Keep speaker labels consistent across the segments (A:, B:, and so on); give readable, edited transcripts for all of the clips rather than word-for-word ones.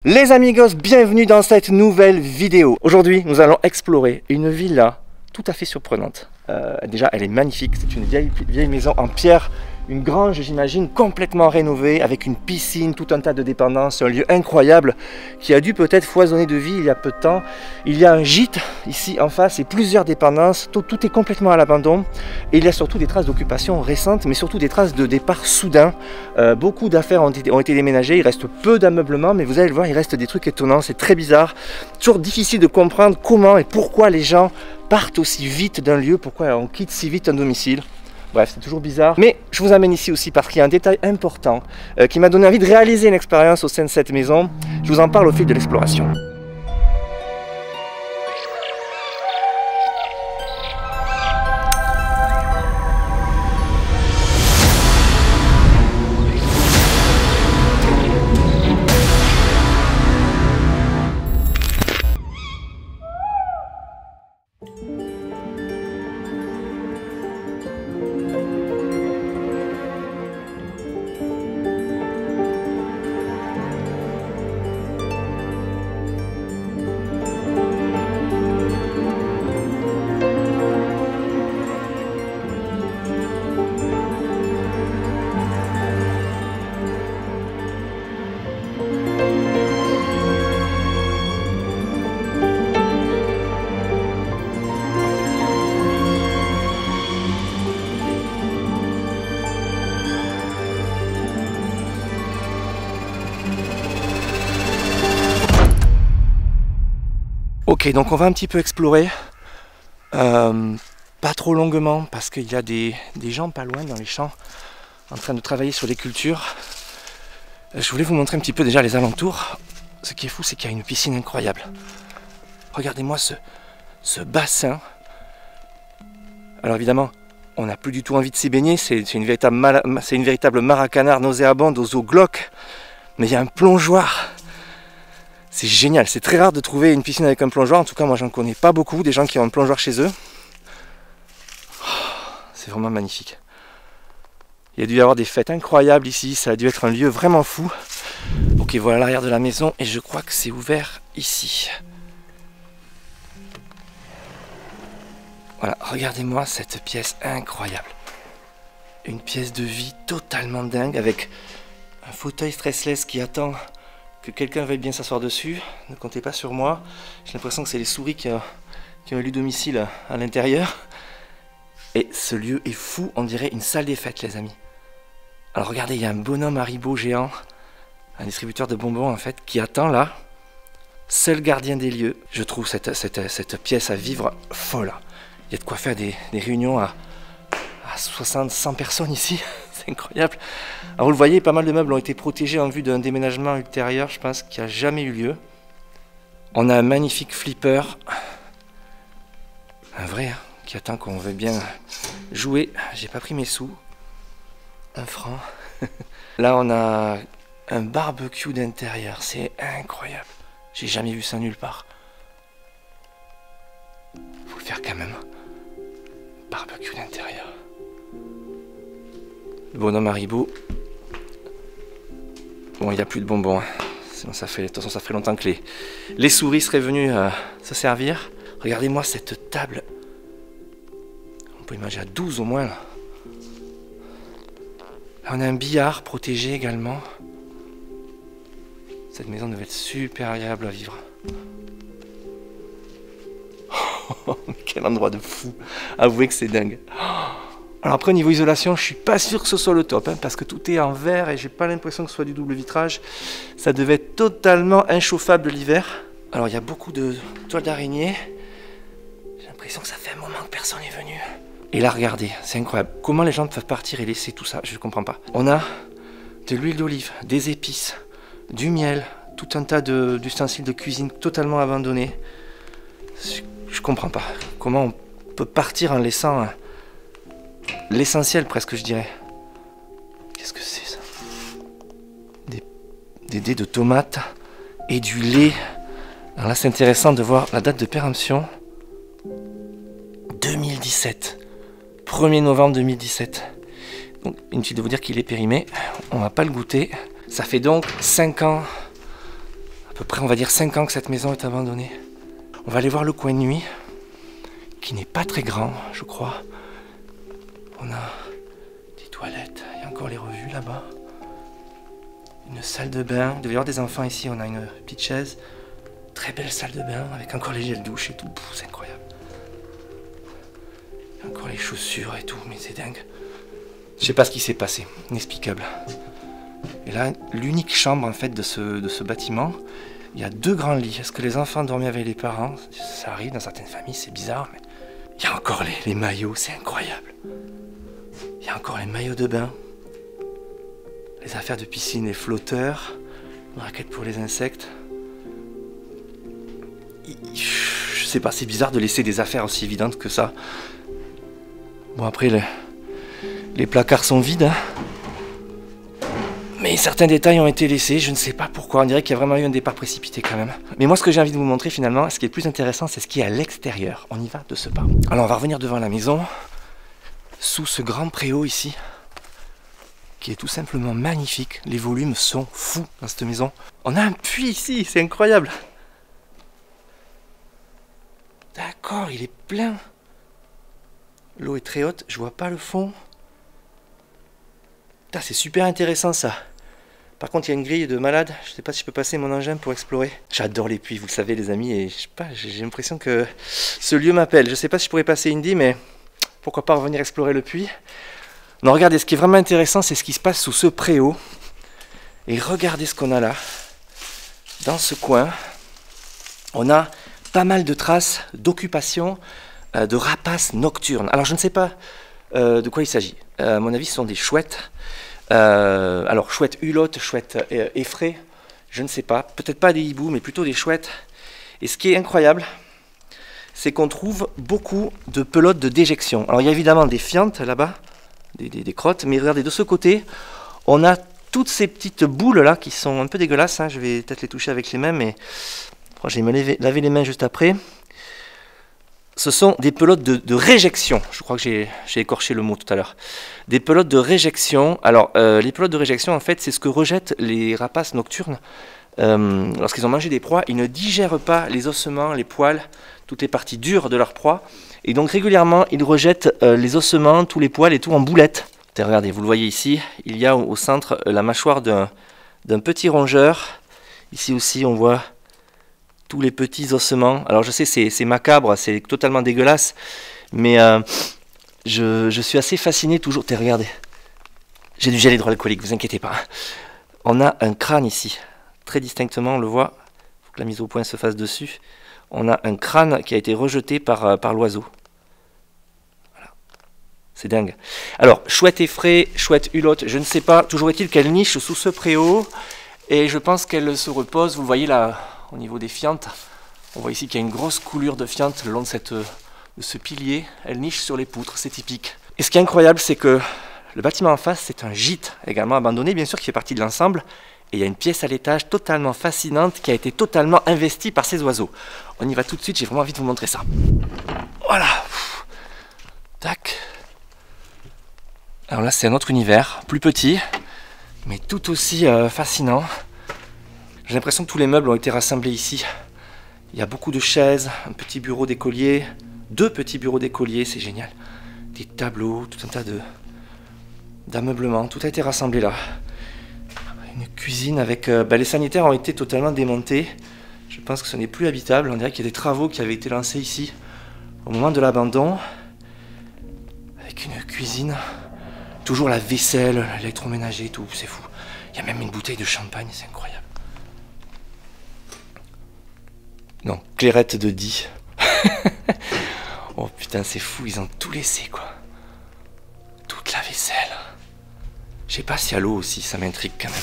A: Les amigos, bienvenue dans cette nouvelle vidéo. Aujourd'hui, nous allons explorer une villa tout à fait surprenante. Déjà, elle est magnifique. C'est une vieille maison en pierre, une grange, j'imagine, complètement rénovée, avec une piscine, tout un tas de dépendances, un lieu incroyable qui a dû peut-être foisonner de vie il y a peu de temps. Il y a un gîte ici en face et plusieurs dépendances. Tout est complètement à l'abandon. Et il y a surtout des traces d'occupation récentes, mais surtout des traces de départ soudain. Beaucoup d'affaires ont été déménagées. Il reste peu d'ameublement, mais vous allez le voir, il reste des trucs étonnants. C'est très bizarre. Toujours difficile de comprendre comment et pourquoi les gens partent aussi vite d'un lieu, pourquoi on quitte si vite un domicile. Bref, c'est toujours bizarre. Mais je vous amène ici aussi parce qu'il y a un détail important qui m'a donné envie de réaliser une expérience au sein de cette maison. Je vous en parle au fil de l'exploration. Ok, donc on va un petit peu explorer, pas trop longuement parce qu'il y a des gens pas loin dans les champs en train de travailler sur des cultures. Je voulais vous montrer un petit peu déjà les alentours. Ce qui est fou, c'est qu'il y a une piscine incroyable. Regardez-moi ce bassin. Alors évidemment, on n'a plus du tout envie de s'y baigner, c'est une véritable mare à canard nauséabonde aux eaux glauques, mais il y a un plongeoir. C'est génial, c'est très rare de trouver une piscine avec un plongeoir, en tout cas moi j'en connais pas beaucoup, des gens qui ont un plongeoir chez eux. C'est vraiment magnifique. Il y a dû y avoir des fêtes incroyables ici, ça a dû être un lieu vraiment fou. Ok, voilà l'arrière de la maison et je crois que c'est ouvert ici. Voilà, regardez-moi cette pièce incroyable. Une pièce de vie totalement dingue avec un fauteuil stressless qui attend que quelqu'un veuille bien s'asseoir dessus. Ne comptez pas sur moi. J'ai l'impression que c'est les souris qui ont élu domicile à l'intérieur. Et ce lieu est fou, on dirait une salle des fêtes, les amis. Alors regardez, il y a un bonhomme Haribo géant, un distributeur de bonbons en fait, qui attend là. Seul gardien des lieux. Je trouve cette pièce à vivre folle. Il y a de quoi faire des réunions à 60-100 personnes ici. C'est incroyable. Alors vous le voyez, pas mal de meubles ont été protégés en vue d'un déménagement ultérieur, je pense, qui n'a jamais eu lieu. On a un magnifique flipper. Un vrai, hein, qui attend qu'on veuille bien jouer. J'ai pas pris mes sous. 1 franc. Là, on a un barbecue d'intérieur. C'est incroyable. J'ai jamais vu ça nulle part. Faut le faire quand même. Barbecue d'intérieur. Le bonhomme Haribo. Bon, il n'y a plus de bonbons. Sinon, de toute façon, ça fait longtemps que les souris seraient venues se servir. Regardez-moi cette table. On peut imaginer à 12 au moins. Là, on a un billard protégé également. Cette maison devait être super agréable à vivre. Quel endroit de fou. Avouez que c'est dingue. Alors après au niveau isolation, je suis pas sûr que ce soit le top, hein, parce que tout est en verre et j'ai pas l'impression que ce soit du double vitrage. Ça devait être totalement inchauffable l'hiver. Alors il y a beaucoup de toiles d'araignée. J'ai l'impression que ça fait un moment que personne n'est venu. Et là regardez, c'est incroyable. Comment les gens peuvent partir et laisser tout ça, je ne comprends pas. On a de l'huile d'olive, des épices, du miel, tout un tas d'ustensiles de cuisine totalement abandonnés. Je comprends pas. Comment on peut partir en laissant l'essentiel presque, je dirais. Qu'est-ce que c'est ça? Des dés de tomates et du lait. Alors là c'est intéressant de voir la date de péremption. 2017. 1er novembre 2017. Donc inutile de vous dire qu'il est périmé. On va pas le goûter. Ça fait donc 5 ans peu près, on va dire 5 ans que cette maison est abandonnée. On va aller voir le coin de nuit, qui n'est pas très grand, je crois. On a des toilettes, il y a encore les revues là-bas. Une salle de bain, il devait y avoir des enfants ici, on a une petite chaise. Très belle salle de bain, avec encore les gels douche et tout, c'est incroyable. Il y a encore les chaussures et tout, mais c'est dingue. Je sais pas ce qui s'est passé, inexplicable. Et là, l'unique chambre en fait de ce bâtiment, il y a 2 grands lits. Est-ce que les enfants dormaient avec les parents? Ça arrive dans certaines familles, c'est bizarre, mais il y a encore les maillots, c'est incroyable. Il y a encore les maillots de bain, les affaires de piscine, les flotteurs, une raquette pour les insectes. Je sais pas, c'est bizarre de laisser des affaires aussi évidentes que ça. Bon, après, les placards sont vides, hein. Mais certains détails ont été laissés, je ne sais pas pourquoi, on dirait qu'il y a vraiment eu un départ précipité quand même. Mais moi ce que j'ai envie de vous montrer finalement, ce qui est le plus intéressant, c'est ce qui est à l'extérieur. On y va de ce pas. Alors on va revenir devant la maison, sous ce grand préau ici, qui est tout simplement magnifique. Les volumes sont fous dans cette maison. On a un puits ici, c'est incroyable. D'accord, il est plein. L'eau est très haute, je vois pas le fond. C'est super intéressant ça. Par contre, il y a une grille de malade. Je sais pas si je peux passer mon engin pour explorer. J'adore les puits, vous le savez les amis, et je sais pas, j'ai l'impression que ce lieu m'appelle. Je sais pas si je pourrais passer Indy, mais pourquoi pas revenir explorer le puits. Non, regardez, ce qui est vraiment intéressant, c'est ce qui se passe sous ce préau. Et regardez ce qu'on a là. Dans ce coin, on a pas mal de traces d'occupation de rapaces nocturnes. Alors, je ne sais pas de quoi il s'agit. À mon avis, ce sont des chouettes. Alors, chouettes hulottes, chouettes effraies, je ne sais pas. Peut-être pas des hiboux, mais plutôt des chouettes. Et ce qui est incroyable, c'est qu'on trouve beaucoup de pelotes de déjection. Alors, il y a évidemment des fientes là-bas, des crottes, mais regardez, de ce côté, on a toutes ces petites boules là qui sont un peu dégueulasses. Hein. Je vais peut-être les toucher avec les mains, mais je vais me laver les mains juste après. Ce sont des pelotes de réjection. Je crois que j'ai écorché le mot tout à l'heure. Des pelotes de réjection. Alors, les pelotes de réjection, en fait, c'est ce que rejettent les rapaces nocturnes. Lorsqu'ils ont mangé des proies, ils ne digèrent pas les ossements, les poils, toutes les parties dures de leur proie. Et donc, régulièrement, ils rejettent les ossements, tous les poils et tout en boulettes. Et regardez, vous le voyez ici, il y a au centre la mâchoire d'un petit rongeur. Ici aussi, on voit tous les petits ossements. Alors je sais, c'est macabre, c'est totalement dégueulasse, mais je suis assez fasciné toujours. Regardez, j'ai du gel hydroalcoolique, vous inquiétez pas. On a un crâne ici, très distinctement, on le voit. Il faut que la mise au point se fasse dessus. On a un crâne qui a été rejeté par l'oiseau. Voilà. C'est dingue. Alors, chouette effraie, chouette hulotte, je ne sais pas. Toujours est-il qu'elle niche sous ce préau, et je pense qu'elle se repose, vous le voyez là, au niveau des fientes. On voit ici qu'il y a une grosse coulure de fientes le long de ce pilier. Elle niche sur les poutres, c'est typique. Et ce qui est incroyable, c'est que le bâtiment en face, c'est un gîte également abandonné, bien sûr, qui fait partie de l'ensemble. Et il y a une pièce à l'étage totalement fascinante qui a été totalement investie par ces oiseaux. On y va tout de suite, j'ai vraiment envie de vous montrer ça. Voilà. Tac. Alors là, c'est un autre univers, plus petit, mais tout aussi fascinant. J'ai l'impression que tous les meubles ont été rassemblés ici. Il y a beaucoup de chaises, un petit bureau d'écolier, 2 petits bureaux d'écolier, c'est génial. Des tableaux, tout un tas d'ameublements, tout a été rassemblé là. Une cuisine avec... les sanitaires ont été totalement démontés. Je pense que ce n'est plus habitable. On dirait qu'il y a des travaux qui avaient été lancés ici au moment de l'abandon. Avec une cuisine, toujours la vaisselle, l'électroménager et tout, c'est fou. Il y a même une bouteille de champagne, c'est incroyable. Non, clairette de Die. Oh putain, c'est fou, ils ont tout laissé quoi. Toute la vaisselle. Je sais pas si à l'eau aussi, ça m'intrigue quand même.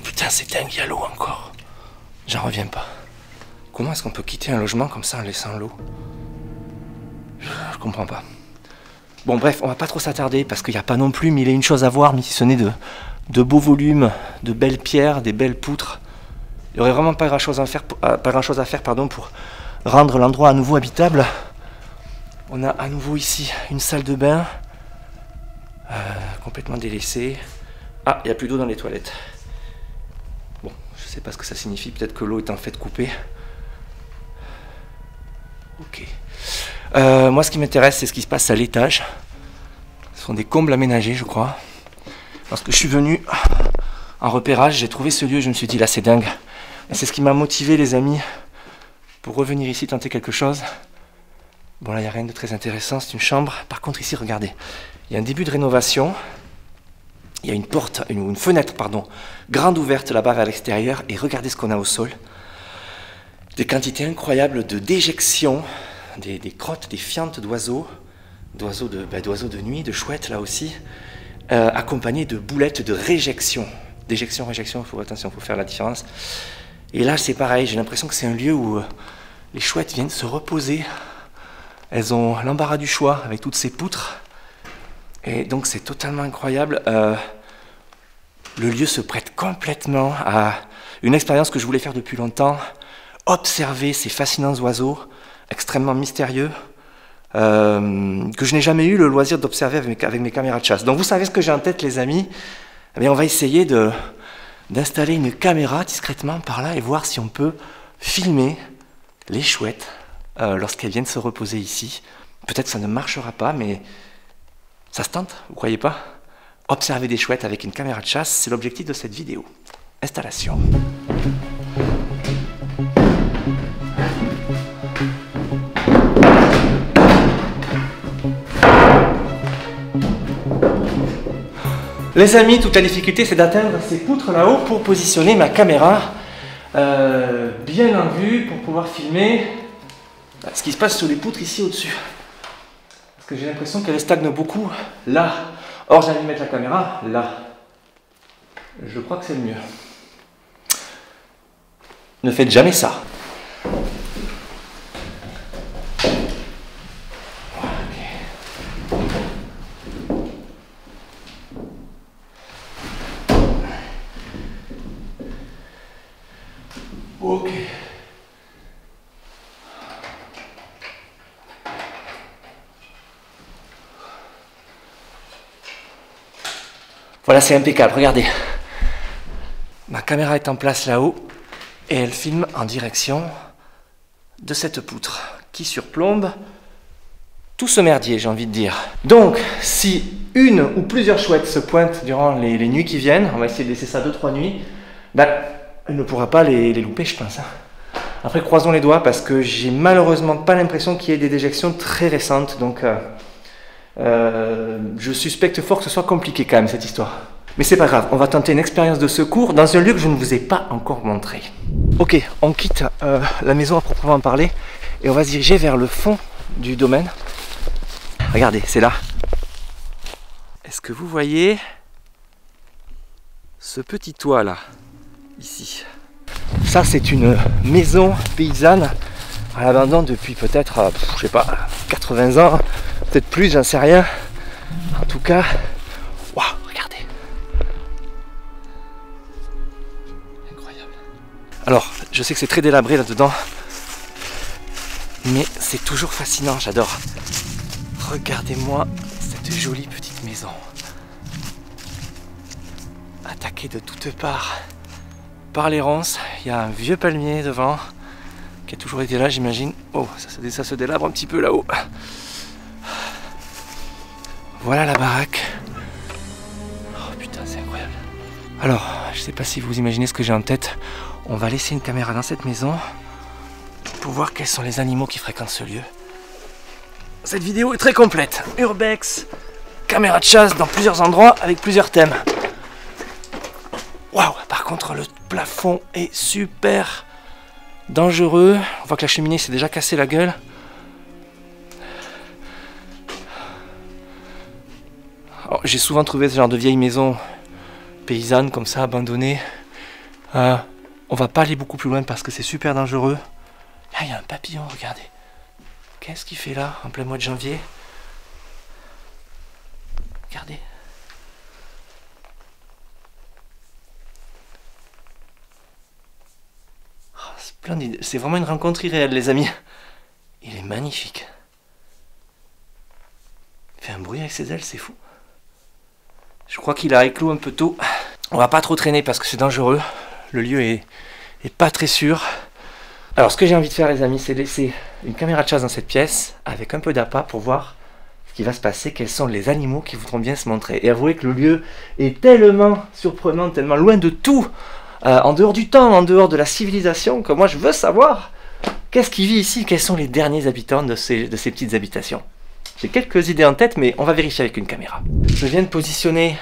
A: Putain, c'est dingue, il y a l'eau encore. J'en reviens pas. Comment est-ce qu'on peut quitter un logement comme ça en laissant l'eau? Je comprends pas. Bon bref, on va pas trop s'attarder parce qu'il n'y a pas non plus mille et une choses à voir, mais si ce n'est de beaux volumes, de belles pierres, des belles poutres. Il n'y aurait vraiment pas grand-chose à faire, pour rendre l'endroit à nouveau habitable. On a à nouveau ici une salle de bain Complètement délaissé. Ah, il n'y a plus d'eau dans les toilettes. Bon, je sais pas ce que ça signifie, peut-être que l'eau est en fait coupée. Ok. Moi, ce qui m'intéresse, c'est ce qui se passe à l'étage. Ce sont des combles aménagés, je crois. Lorsque je suis venu en repérage, j'ai trouvé ce lieu, je me suis dit, là, c'est dingue. Et c'est ce qui m'a motivé, les amis, pour revenir ici tenter quelque chose. Bon, là, il n'y a rien de très intéressant, c'est une chambre. Par contre, ici, regardez, il y a un début de rénovation. Il y a une porte, une fenêtre, pardon, grande ouverte là-bas vers l'extérieur. Et regardez ce qu'on a au sol. Des quantités incroyables de déjections, des crottes, des fientes d'oiseaux, d'oiseaux de nuit, de chouettes là aussi, accompagnées de boulettes de réjection. Déjection, réjection, attention, il faut faire la différence. Et là, c'est pareil, j'ai l'impression que c'est un lieu où les chouettes viennent se reposer. Elles ont l'embarras du choix avec toutes ces poutres. Et donc, c'est totalement incroyable. Le lieu se prête complètement à une expérience que je voulais faire depuis longtemps. Observer ces fascinants oiseaux extrêmement mystérieux que je n'ai jamais eu le loisir d'observer avec mes caméras de chasse. Donc vous savez ce que j'ai en tête, les amis. Eh bien, on va essayer d'installer une caméra discrètement par là et voir si on peut filmer les chouettes lorsqu'elles viennent se reposer ici. Peut-être que ça ne marchera pas, mais ça se tente, vous croyez pas? Observer des chouettes avec une caméra de chasse, c'est l'objectif de cette vidéo. Installation. Les amis, toute la difficulté, c'est d'atteindre ces poutres là-haut pour positionner ma caméra bien en vue pour pouvoir filmer ce qui se passe sur les poutres ici au-dessus. Parce que j'ai l'impression qu'elle stagne beaucoup là. Or, j'ai envie de mettre la caméra là. Je crois que c'est le mieux. Ne faites jamais ça. Ok. Voilà, c'est impeccable, regardez. Ma caméra est en place là-haut et elle filme en direction de cette poutre qui surplombe tout ce merdier, j'ai envie de dire. Donc, si une ou plusieurs chouettes se pointent durant les nuits qui viennent, on va essayer de laisser ça 2-3 nuits, ben, elle ne pourra pas les louper, je pense. Après, croisons les doigts parce que j'ai malheureusement pas l'impression qu'il y ait des déjections très récentes. Donc, je suspecte fort que ce soit compliqué quand même cette histoire. Mais c'est pas grave, on va tenter une expérience de secours dans un lieu que je ne vous ai pas encore montré. Ok, on quitte la maison à proprement parler et on va se diriger vers le fond du domaine. Regardez, c'est là. Est-ce que vous voyez ce petit toit là, ici? Ça, c'est une maison paysanne à l'abandon depuis peut-être, je sais pas, 80 ans, peut-être plus, j'en sais rien. En tout cas, waouh, regardez. Incroyable. Alors, je sais que c'est très délabré là-dedans, mais c'est toujours fascinant, j'adore. Regardez-moi cette jolie petite maison. Attaquée de toutes parts par les ronces. Il y a un vieux palmier devant qui a toujours été là, j'imagine. Oh, ça se délabre un petit peu là-haut. Voilà la baraque. Oh putain, c'est incroyable. Alors, je sais pas si vous imaginez ce que j'ai en tête. On va laisser une caméra dans cette maison pour voir quels sont les animaux qui fréquentent ce lieu. Cette vidéo est très complète. Urbex, caméra de chasse dans plusieurs endroits avec plusieurs thèmes. Waouh, par contre le plafond est super dangereux. On voit que la cheminée s'est déjà cassée la gueule. J'ai souvent trouvé ce genre de vieilles maisons paysannes comme ça, abandonnées. On va pas aller beaucoup plus loin parce que c'est super dangereux. Ah, il y a un papillon, regardez. Qu'est-ce qu'il fait là, en plein mois de janvier? Regardez. Oh, splendide. C'est vraiment une rencontre irréelle, les amis. Il est magnifique. Il fait un bruit avec ses ailes, c'est fou. Je crois qu'il a éclos un peu tôt. On va pas trop traîner parce que c'est dangereux. Le lieu est pas très sûr. Alors ce que j'ai envie de faire les amis, c'est laisser une caméra de chasse dans cette pièce avec un peu d'appât pour voir ce qui va se passer, quels sont les animaux qui voudront bien se montrer. Et avouez que le lieu est tellement surprenant, tellement loin de tout, en dehors du temps, en dehors de la civilisation, que moi je veux savoir qu'est-ce qui vit ici, quels sont les derniers habitants de ces petites habitations. J'ai quelques idées en tête, mais on va vérifier avec une caméra. Je viens de positionner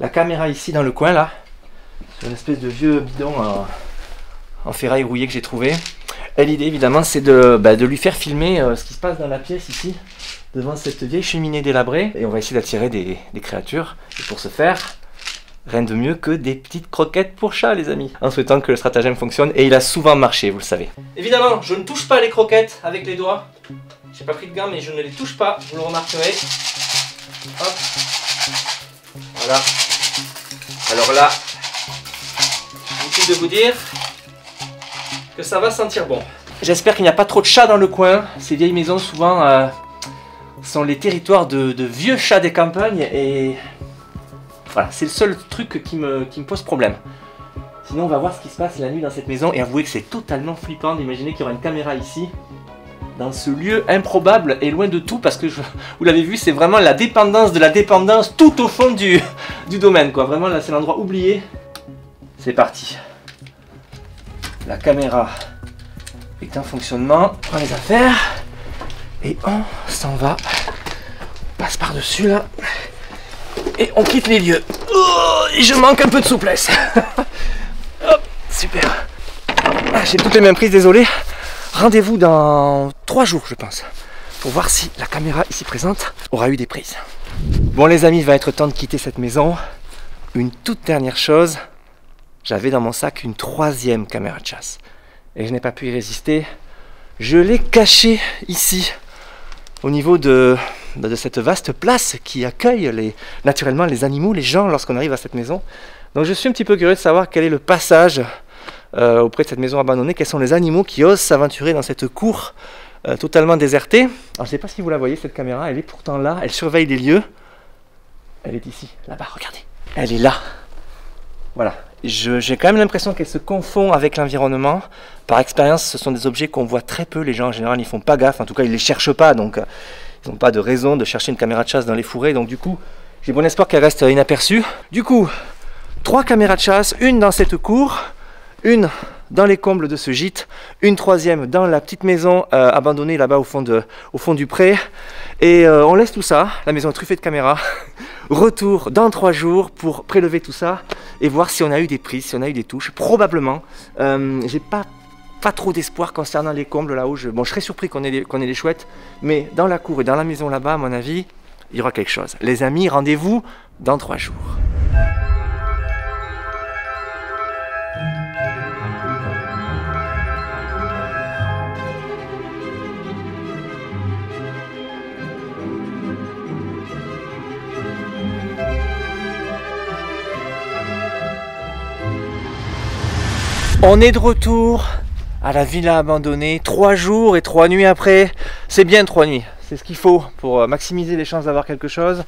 A: la caméra ici dans le coin là, sur une espèce de vieux bidon en ferraille rouillée que j'ai trouvé. Et l'idée évidemment c'est de lui faire filmer ce qui se passe dans la pièce ici, devant cette vieille cheminée délabrée. Et on va essayer d'attirer des créatures. Et pour ce faire, rien de mieux que des petites croquettes pour chat les amis. En souhaitant que le stratagème fonctionne, et il a souvent marché, vous le savez. Évidemment, je ne touche pas les croquettes avec les doigts. J'ai pas pris de gants mais je ne les touche pas, vous le remarquerez. Hop. Voilà. Alors là, inutile de vous dire que ça va sentir bon. J'espère qu'il n'y a pas trop de chats dans le coin. Ces vieilles maisons souvent sont les territoires de vieux chats des campagnes et voilà, c'est le seul truc qui me pose problème. Sinon on va voir ce qui se passe la nuit dans cette maison et avouez que c'est totalement flippant d'imaginer qu'il y aura une caméra ici, dans ce lieu improbable et loin de tout, parce que vous l'avez vu, c'est vraiment la dépendance de la dépendance tout au fond du domaine quoi. Vraiment là c'est l'endroit oublié. C'est parti. La caméra est en fonctionnement, on prend les affaires et on s'en va. On passe par dessus là et on quitte les lieux. Oh, et je manque un peu de souplesse. Hop, super. Ah, j'ai toutes les mêmes prises, désolé. Rendez-vous dans 3 jours je pense, pour voir si la caméra ici présente aura eu des prises. Bon les amis, il va être temps de quitter cette maison. Une toute dernière chose, j'avais dans mon sac une 3e caméra de chasse. Et je n'ai pas pu y résister. Je l'ai cachée ici, au niveau de cette vaste place qui accueille naturellement les animaux, les gens lorsqu'on arrive à cette maison. Donc je suis un petit peu curieux de savoir quel est le passage auprès de cette maison abandonnée, quels sont les animaux qui osent s'aventurer dans cette cour totalement désertée. Alors je ne sais pas si vous la voyez cette caméra, elle est pourtant là, elle surveille les lieux. Elle est ici, là-bas, regardez. Elle est là. Voilà. J'ai quand même l'impression qu'elle se confond avec l'environnement. Par expérience, ce sont des objets qu'on voit très peu. Les gens en général, ils font pas gaffe. En tout cas, ils ne les cherchent pas. Donc, ils n'ont pas de raison de chercher une caméra de chasse dans les fourrés. Donc, du coup, j'ai bon espoir qu'elle reste inaperçue. Du coup, 3 caméras de chasse. Une dans cette cour, une dans les combles de ce gîte, une 3e dans la petite maison abandonnée là-bas au fond du pré. Et on laisse tout ça. La maison est truffée de caméras. Retour dans 3 jours pour prélever tout ça et voir si on a eu des prises, si on a eu des touches. Probablement. J'ai pas trop d'espoir concernant les combles là-haut. Je serais surpris qu'on ait des chouettes, mais dans la cour et dans la maison là-bas, à mon avis, il y aura quelque chose. Les amis, rendez-vous dans 3 jours. On est de retour à la villa abandonnée, 3 jours et 3 nuits après. C'est bien 3 nuits, c'est ce qu'il faut pour maximiser les chances d'avoir quelque chose.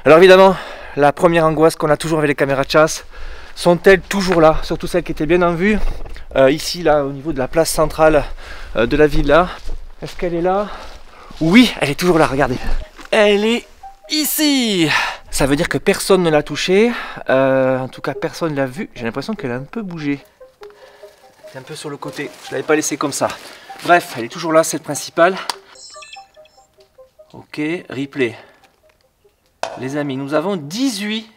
A: Alors évidemment, la première angoisse qu'on a toujours avec les caméras de chasse, sont-elles toujours là? Surtout celles qui étaient bien en vue, ici là au niveau de la place centrale de la villa. Est-ce qu'elle est là? Oui, elle est toujours là, regardez. Elle est ici. Ça veut dire que personne ne l'a touchée, en tout cas personne ne l'a vue. J'ai l'impression qu'elle a un peu bougé. Un peu sur le côté, je ne l'avais pas laissé comme ça. Bref, elle est toujours là, c'est le principal. Ok, replay. Les amis, nous avons 18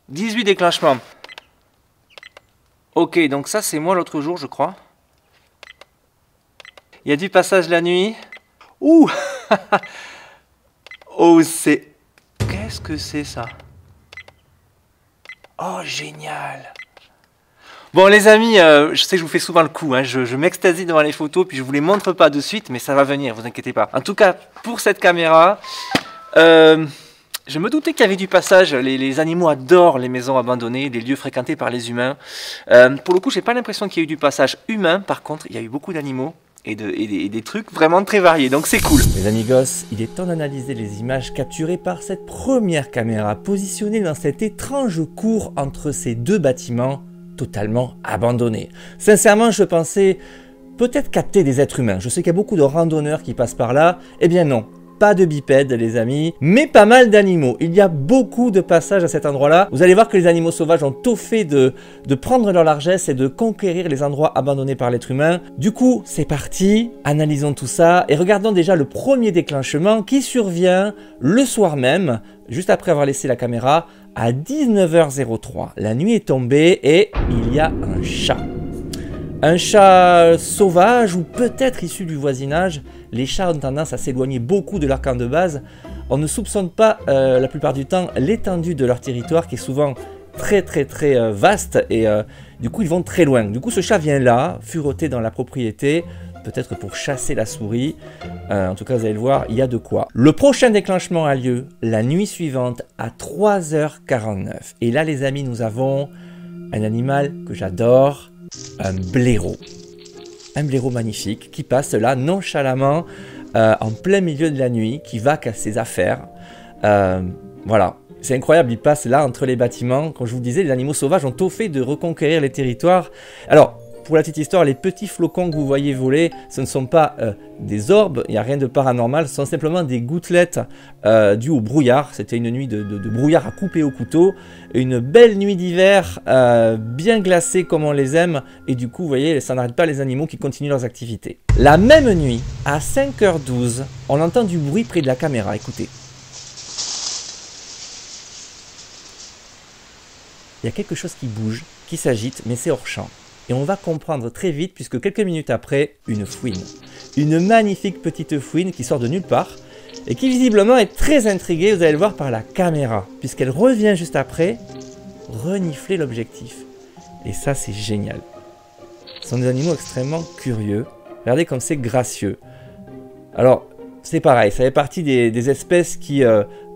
A: déclenchements. Ok, donc ça c'est moi l'autre jour je crois. Il y a du passage la nuit. Ouh. Oh c'est... Qu'est-ce que c'est ça? Oh génial. Bon les amis, je sais que je vous fais souvent le coup, hein, je m'extasie devant les photos puis je vous les montre pas de suite, mais ça va venir, vous inquiétez pas. En tout cas, pour cette caméra, je me doutais qu'il y avait du passage. Les animaux adorent les maisons abandonnées, des lieux fréquentés par les humains. Pour le coup, j'ai pas l'impression qu'il y ait eu du passage humain, par contre, il y a eu beaucoup d'animaux. et des trucs vraiment très variés, donc c'est cool.
B: Les amigos, il est temps d'analyser les images capturées par cette première caméra positionnée dans cette étrange cour entre ces deux bâtiments totalement abandonnés. Sincèrement, je pensais peut-être capter des êtres humains. Je sais qu'il y a beaucoup de randonneurs qui passent par là. Eh bien non, pas de bipèdes les amis, mais pas mal d'animaux. Il y a beaucoup de passages à cet endroit-là. Vous allez voir que les animaux sauvages ont tôt fait de prendre leur largesse et de conquérir les endroits abandonnés par l'être humain. Du coup, c'est parti, analysons tout ça et regardons déjà le premier déclenchement qui survient le soir même, juste après avoir laissé la caméra, à 19h03. La nuit est tombée et il y a un chat. Un chat sauvage ou peut-être issu du voisinage. Les chats ont tendance à s'éloigner beaucoup de leur camp de base. On ne soupçonne pas la plupart du temps l'étendue de leur territoire qui est souvent très vaste et du coup ils vont très loin. Du coup ce chat vient là, fureter dans la propriété, peut-être pour chasser la souris. En tout cas vous allez le voir, il y a de quoi. Le prochain déclenchement a lieu la nuit suivante à 3h49. Et là les amis, nous avons un animal que j'adore. Un blaireau. Un blaireau magnifique qui passe là nonchalamment en plein milieu de la nuit, qui va à ses affaires. Voilà, c'est incroyable, il passe là entre les bâtiments. Comme je vous disais, les animaux sauvages ont tôt fait de reconquérir les territoires. Alors, pour la petite histoire, les petits flocons que vous voyez voler, ce ne sont pas des orbes, il n'y a rien de paranormal, ce sont simplement des gouttelettes dues au brouillard. C'était une nuit de brouillard à couper au couteau, une belle nuit d'hiver, bien glacée comme on les aime, et du coup, vous voyez, ça n'arrête pas les animaux qui continuent leurs activités. La même nuit, à 5h12, on entend du bruit près de la caméra, écoutez. Il y a quelque chose qui bouge, qui s'agite, mais c'est hors champ. Et on va comprendre très vite puisque quelques minutes après, une fouine. Une magnifique petite fouine qui sort de nulle part et qui visiblement est très intriguée, vous allez le voir, par la caméra. Puisqu'elle revient juste après renifler l'objectif. Et ça, c'est génial. Ce sont des animaux extrêmement curieux. Regardez comme c'est gracieux. Alors, c'est pareil, ça fait partie des espèces qui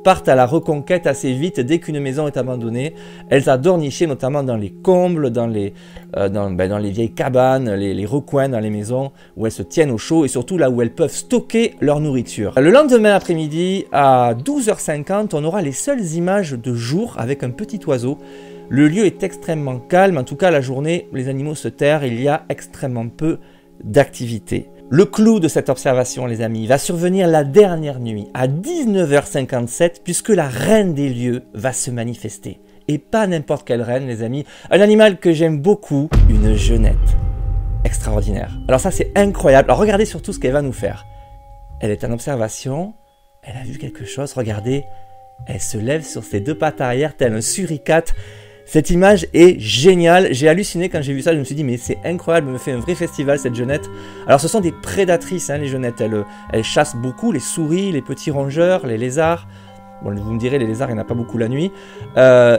B: partent à la reconquête assez vite dès qu'une maison est abandonnée. Elles adorent nicher notamment dans les combles, dans les vieilles cabanes, les recoins dans les maisons où elles se tiennent au chaud et surtout là où elles peuvent stocker leur nourriture. Le lendemain après-midi, à 12h50, on aura les seules images de jour avec un petit oiseau. Le lieu est extrêmement calme, en tout cas la journée, les animaux se terrent, il y a extrêmement peu d'activité. Le clou de cette observation, les amis, va survenir la dernière nuit, à 19h57, puisque la reine des lieux va se manifester. Et pas n'importe quelle reine, les amis. Un animal que j'aime beaucoup, une geonnette. Extraordinaire. Alors ça, c'est incroyable. Alors regardez surtout ce qu'elle va nous faire. Elle est en observation, elle a vu quelque chose, regardez. Elle se lève sur ses deux pattes arrière, tel un suricate. Cette image est géniale, j'ai halluciné quand j'ai vu ça, je me suis dit mais c'est incroyable, elle me fait un vrai festival cette geonnette. Alors ce sont des prédatrices les geonnettes, elles chassent beaucoup les souris, les petits rongeurs, les lézards. Bon, vous me direz, les lézards, il n'y en a pas beaucoup la nuit.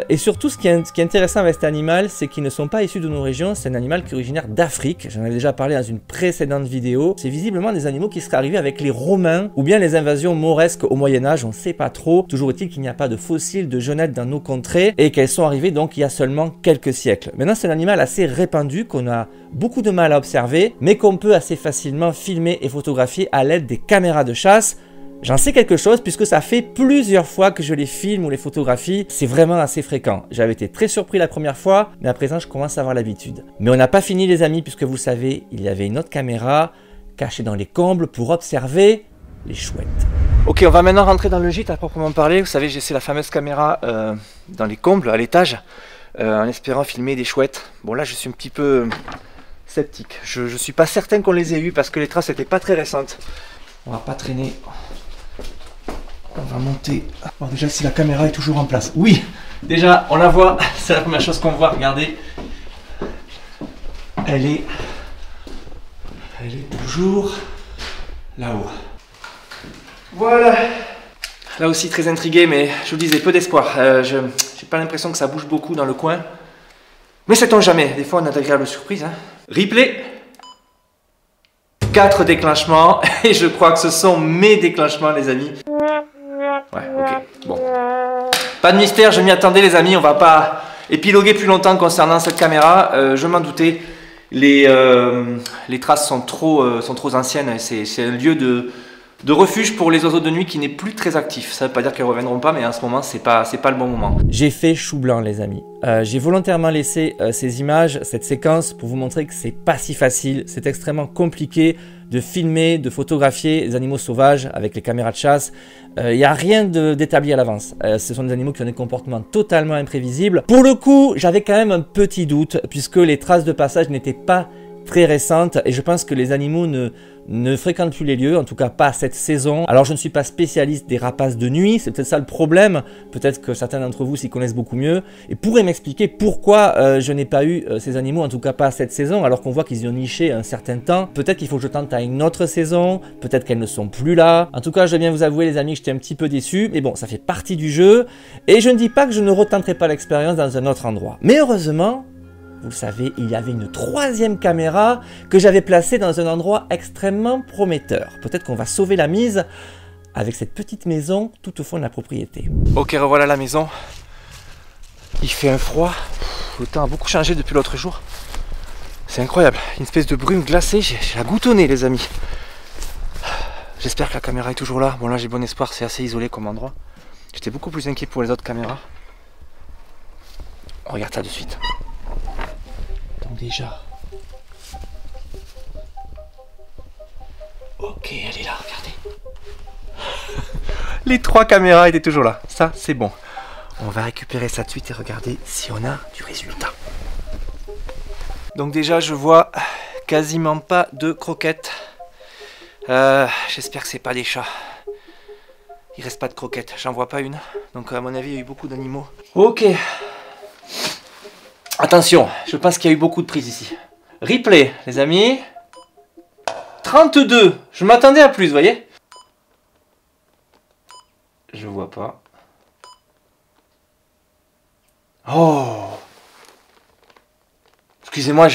B: Et surtout, ce qui est intéressant avec cet animal, c'est qu'ils ne sont pas issus de nos régions. C'est un animal qui est originaire d'Afrique. J'en avais déjà parlé dans une précédente vidéo. C'est visiblement des animaux qui seraient arrivés avec les Romains ou bien les invasions mauresques au Moyen-Âge. On ne sait pas trop. Toujours est-il qu'il n'y a pas de fossiles de genettes dans nos contrées et qu'elles sont arrivées donc il y a seulement quelques siècles. Maintenant, c'est un animal assez répandu qu'on a beaucoup de mal à observer, mais qu'on peut assez facilement filmer et photographier à l'aide des caméras de chasse. J'en sais quelque chose puisque ça fait plusieurs fois que je les filme ou les photographie. C'est vraiment assez fréquent. J'avais été très surpris la première fois, mais à présent je commence à avoir l'habitude. Mais on n'a pas fini les amis puisque vous savez, il y avait une autre caméra cachée dans les combles pour observer les chouettes.
A: Ok, on va maintenant rentrer dans le gîte à proprement parler. Vous savez, j'ai laissé la fameuse caméra dans les combles, à l'étage, en espérant filmer des chouettes. Bon là je suis un petit peu sceptique. Je suis pas certain qu'on les ait eues parce que les traces n'étaient pas très récentes. On va pas traîner. On va monter. Bon, déjà, si la caméra est toujours en place. Oui, déjà, on la voit. C'est la première chose qu'on voit. Regardez. Elle est toujours là-haut. Voilà. Là aussi, très intrigué, mais je vous disais, peu d'espoir. Je n'ai pas l'impression que ça bouge beaucoup dans le coin. Mais sait-on jamais. Des fois, on a d'agréables surprises. Replay. 4 déclenchements. Et je crois que ce sont mes déclenchements, les amis. Ouais, ok, bon. Pas de mystère, je m'y attendais les amis, on va pas épiloguer plus longtemps concernant cette caméra, je m'en doutais. les traces sont trop anciennes. C'est un lieu de refuge pour les oiseaux de nuit qui n'est plus très actif. Ça ne veut pas dire qu'elles ne reviendront pas, mais en ce moment, c'est pas le bon moment.
B: J'ai fait chou blanc, les amis. J'ai volontairement laissé ces images, cette séquence, pour vous montrer que c'est pas si facile. C'est extrêmement compliqué de filmer, de photographier les animaux sauvages avec les caméras de chasse. Il n'y a rien d'établi à l'avance. Ce sont des animaux qui ont des comportements totalement imprévisibles. Pour le coup, j'avais quand même un petit doute, puisque les traces de passage n'étaient pas très récentes, et je pense que les animaux ne fréquentent plus les lieux, en tout cas pas cette saison. Alors je ne suis pas spécialiste des rapaces de nuit, c'est peut-être ça le problème, peut-être que certains d'entre vous s'y connaissent beaucoup mieux, et pourraient m'expliquer pourquoi je n'ai pas eu ces animaux, en tout cas pas cette saison, alors qu'on voit qu'ils y ont niché un certain temps. Peut-être qu'il faut que je tente à une autre saison, peut-être qu'elles ne sont plus là. En tout cas, je dois bien vous avouer, les amis, que j'étais un petit peu déçu, mais bon, ça fait partie du jeu, et je ne dis pas que je ne retenterai pas l'expérience dans un autre endroit. Mais heureusement, vous le savez, il y avait une troisième caméra que j'avais placée dans un endroit extrêmement prometteur. Peut-être qu'on va sauver la mise avec cette petite maison tout au fond de la propriété.
A: Ok, revoilà la maison. Il fait un froid. Le temps a beaucoup changé depuis l'autre jour. C'est incroyable. Une espèce de brume glacée. J'ai la goutte au nez, les amis. J'espère que la caméra est toujours là. Bon, là, j'ai bon espoir. C'est assez isolé comme endroit. J'étais beaucoup plus inquiet pour les autres caméras. On regarde ça de suite. Déjà. Ok, elle est là, regardez. Les 3 caméras étaient toujours là. Ça, c'est bon. On va récupérer ça de suite et regarder si on a du résultat. Donc déjà, je vois quasiment pas de croquettes. J'espère que c'est pas des chats. Il reste pas de croquettes. J'en vois pas une. Donc à mon avis, il y a eu beaucoup d'animaux. Ok. Attention, je pense qu'il y a eu beaucoup de prises ici. Replay, les amis. 32. Je m'attendais à plus, vous voyez. Je vois pas. Oh. Excusez-moi,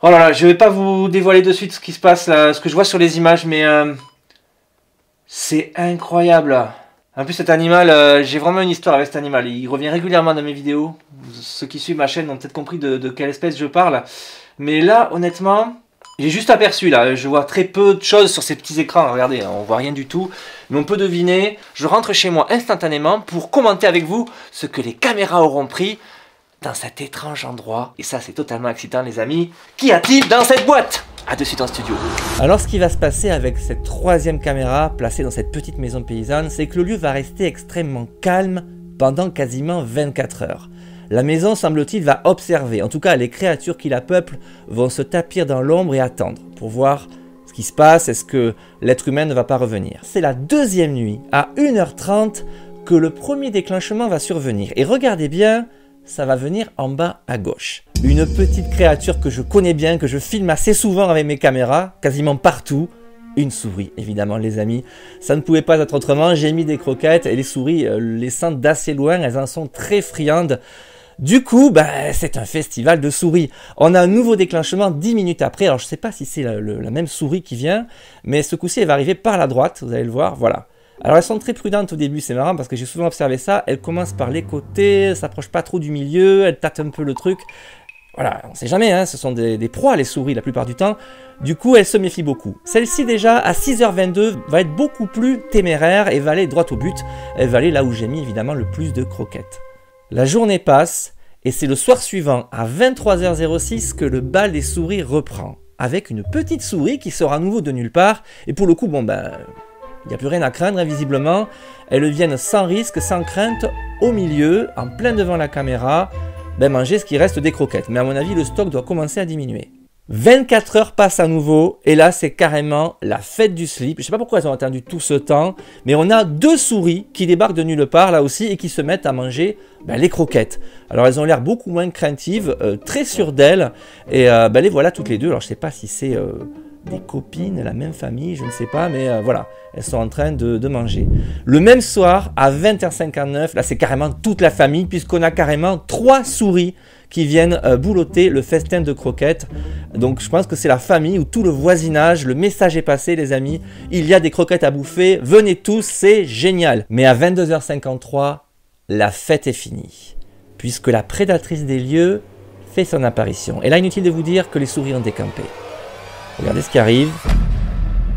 A: oh là là, je vais pas vous dévoiler de suite ce qui se passe là, ce que je vois sur les images, mais c'est incroyable. En plus, cet animal, j'ai vraiment une histoire avec cet animal. Il revient régulièrement dans mes vidéos. Ceux qui suivent ma chaîne ont peut-être compris de quelle espèce je parle. Mais là, honnêtement, j'ai juste aperçu là. Je vois très peu de choses sur ces petits écrans. Regardez, on voit rien du tout. Mais on peut deviner. Je rentre chez moi instantanément pour commenter avec vous ce que les caméras auront pris dans cet étrange endroit. Et ça, c'est totalement excitant, les amis. Qu'y a-t-il dans cette boîte ? A de suite en studio.
B: Alors ce qui va se passer avec cette troisième caméra placée dans cette petite maison paysanne, c'est que le lieu va rester extrêmement calme pendant quasiment 24 heures. La maison, semble-t-il, va observer, en tout cas les créatures qui la peuplent vont se tapir dans l'ombre et attendre pour voir ce qui se passe, est-ce que l'être humain ne va pas revenir. C'est la deuxième nuit, à 1h30, que le premier déclenchement va survenir. Et regardez bien, ça va venir en bas à gauche. Une petite créature que je connais bien, que je filme assez souvent avec mes caméras, quasiment partout. Une souris, évidemment, les amis. Ça ne pouvait pas être autrement. J'ai mis des croquettes et les souris les sentent d'assez loin. Elles en sont très friandes. Du coup, c'est un festival de souris. On a un nouveau déclenchement 10 minutes après. Alors, je ne sais pas si c'est la même souris qui vient, mais ce coup-ci, elle va arriver par la droite. Vous allez le voir, voilà. Alors elles sont très prudentes au début, c'est marrant parce que j'ai souvent observé ça. Elles commencent par les côtés, elles s'approchent pas trop du milieu, elles tâtent un peu le truc. Voilà, on sait jamais, hein, ce sont des proies les souris la plupart du temps. Du coup, elles se méfient beaucoup. Celle-ci déjà, à 6h22, va être beaucoup plus téméraire et va aller droit au but. Elle va aller là où j'ai mis évidemment le plus de croquettes. La journée passe et c'est le soir suivant, à 23h06, que le bal des souris reprend. Avec une petite souris qui sort à nouveau de nulle part. Et pour le coup, il n'y a plus rien à craindre, visiblement. Elles viennent sans risque, sans crainte, au milieu, en plein devant la caméra, manger ce qui reste des croquettes. Mais à mon avis, le stock doit commencer à diminuer. 24 heures passent à nouveau, et là, c'est carrément la fête du slip. Je ne sais pas pourquoi elles ont attendu tout ce temps, mais on a 2 souris qui débarquent de nulle part, là aussi, et qui se mettent à manger les croquettes. Alors, elles ont l'air beaucoup moins craintives, très sûres d'elles, et les voilà toutes les deux. Alors, je ne sais pas si c'est des copines, la même famille, je ne sais pas, mais voilà, elles sont en train de manger. Le même soir, à 20h59, là, c'est carrément toute la famille, puisqu'on a carrément 3 souris qui viennent boulotter le festin de croquettes. Donc je pense que c'est la famille ou tout le voisinage, le message est passé les amis, il y a des croquettes à bouffer, venez tous, c'est génial. Mais à 22h53, la fête est finie, puisque la prédatrice des lieux fait son apparition. Et là, inutile de vous dire que les souris ont décampé. Regardez ce qui arrive.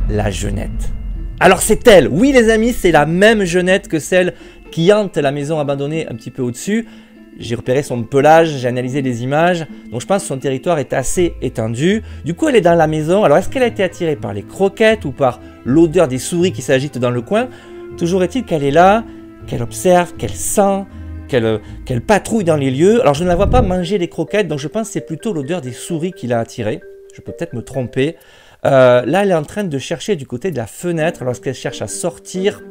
B: La jeunette. Alors c'est elle, oui les amis, c'est la même jeunette que celle qui hante la maison abandonnée un petit peu au-dessus. J'ai repéré son pelage, j'ai analysé les images, donc je pense que son territoire est assez étendu. Du coup elle est dans la maison, alors est-ce qu'elle a été attirée par les croquettes ou par l'odeur des souris qui s'agitent dans le coin? Toujours est-il qu'elle est là, qu'elle observe, qu'elle sent, qu'elle patrouille dans les lieux. Alors je ne la vois pas manger les croquettes, donc je pense que c'est plutôt l'odeur des souris qui l'a attirée. Je peux peut-être me tromper. Là, elle est en train de chercher du côté de la fenêtre lorsqu'elle cherche à sortir.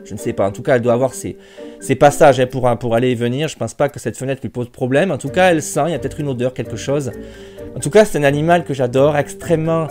B: Je ne sais pas, en tout cas, elle doit avoir ses passages pour aller et venir. Je ne pense pas que cette fenêtre lui pose problème. En tout cas, elle sent, il y a peut-être une odeur, quelque chose. En tout cas, c'est un animal que j'adore, extrêmement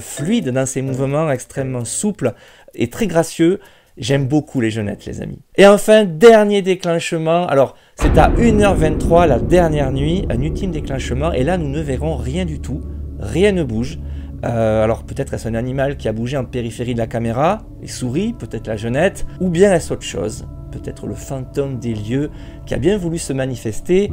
B: fluide dans ses mouvements, extrêmement souple et très gracieux. J'aime beaucoup les jeunettes, les amis. Et enfin, dernier déclenchement. Alors, c'est à 1h23, la dernière nuit, un ultime déclenchement. Et là, nous ne verrons rien du tout. Rien ne bouge. Alors peut-être est-ce un animal qui a bougé en périphérie de la caméra, les souris, peut-être la jeunette, ou bien est-ce autre chose, peut-être le fantôme des lieux qui a bien voulu se manifester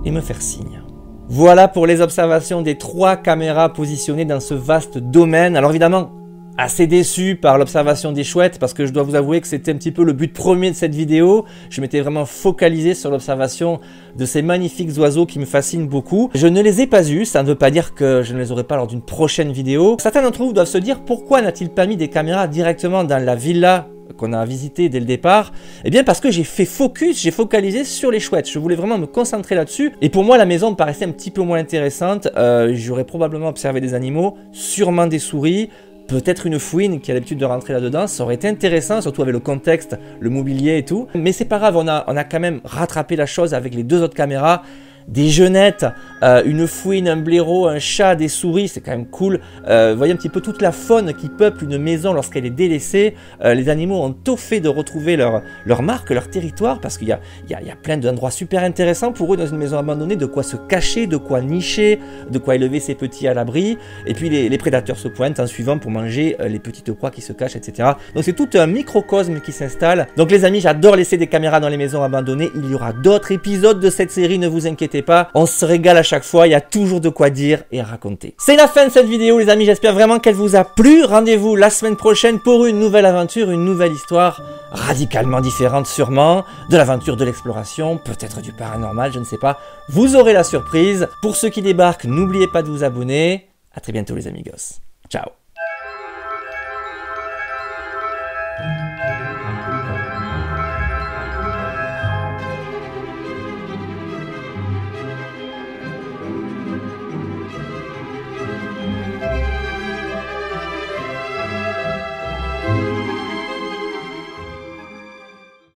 B: et me faire signe. Voilà pour les observations des 3 caméras positionnées dans ce vaste domaine. Alors évidemment, assez déçu par l'observation des chouettes parce que je dois vous avouer que c'était un petit peu le but premier de cette vidéo. Je m'étais vraiment focalisé sur l'observation de ces magnifiques oiseaux qui me fascinent beaucoup. Je ne les ai pas eus, ça ne veut pas dire que je ne les aurai pas lors d'une prochaine vidéo. Certains d'entre vous doivent se dire pourquoi n'a-t-il pas mis des caméras directement dans la villa qu'on a visité dès le départ? Eh bien parce que j'ai fait focus, j'ai focalisé sur les chouettes. Je voulais vraiment me concentrer là-dessus. Et pour moi, la maison me paraissait un petit peu moins intéressante. J'aurais probablement observé des animaux, sûrement des souris, peut-être une fouine qui a l'habitude de rentrer là-dedans. Ça aurait été intéressant, surtout avec le contexte, le mobilier et tout. Mais c'est pas grave, on a quand même rattrapé la chose avec les 2 autres caméras. Des jeunettes, une fouine, un blaireau, un chat, des souris, c'est quand même cool. Vous voyez un petit peu toute la faune qui peuple une maison lorsqu'elle est délaissée. Les animaux ont tout fait de retrouver leur marque, leur territoire, parce qu'il y a plein d'endroits super intéressants pour eux dans une maison abandonnée, de quoi se cacher, de quoi nicher, de quoi élever ses petits à l'abri. Et puis les prédateurs se pointent en suivant pour manger les petites proies qui se cachent, etc. Donc c'est tout un microcosme qui s'installe. Donc les amis, j'adore laisser des caméras dans les maisons abandonnées. Il y aura d'autres épisodes de cette série, ne vous inquiétez pas, on se régale à chaque fois, il y a toujours de quoi dire et à raconter. C'est la fin de cette vidéo les amis, j'espère vraiment qu'elle vous a plu. Rendez-vous la semaine prochaine pour une nouvelle aventure, une nouvelle histoire radicalement différente sûrement, de l'aventure, de l'exploration, peut-être du paranormal, je ne sais pas. Vous aurez la surprise. Pour ceux qui débarquent, n'oubliez pas de vous abonner. À très bientôt les amigos. Ciao.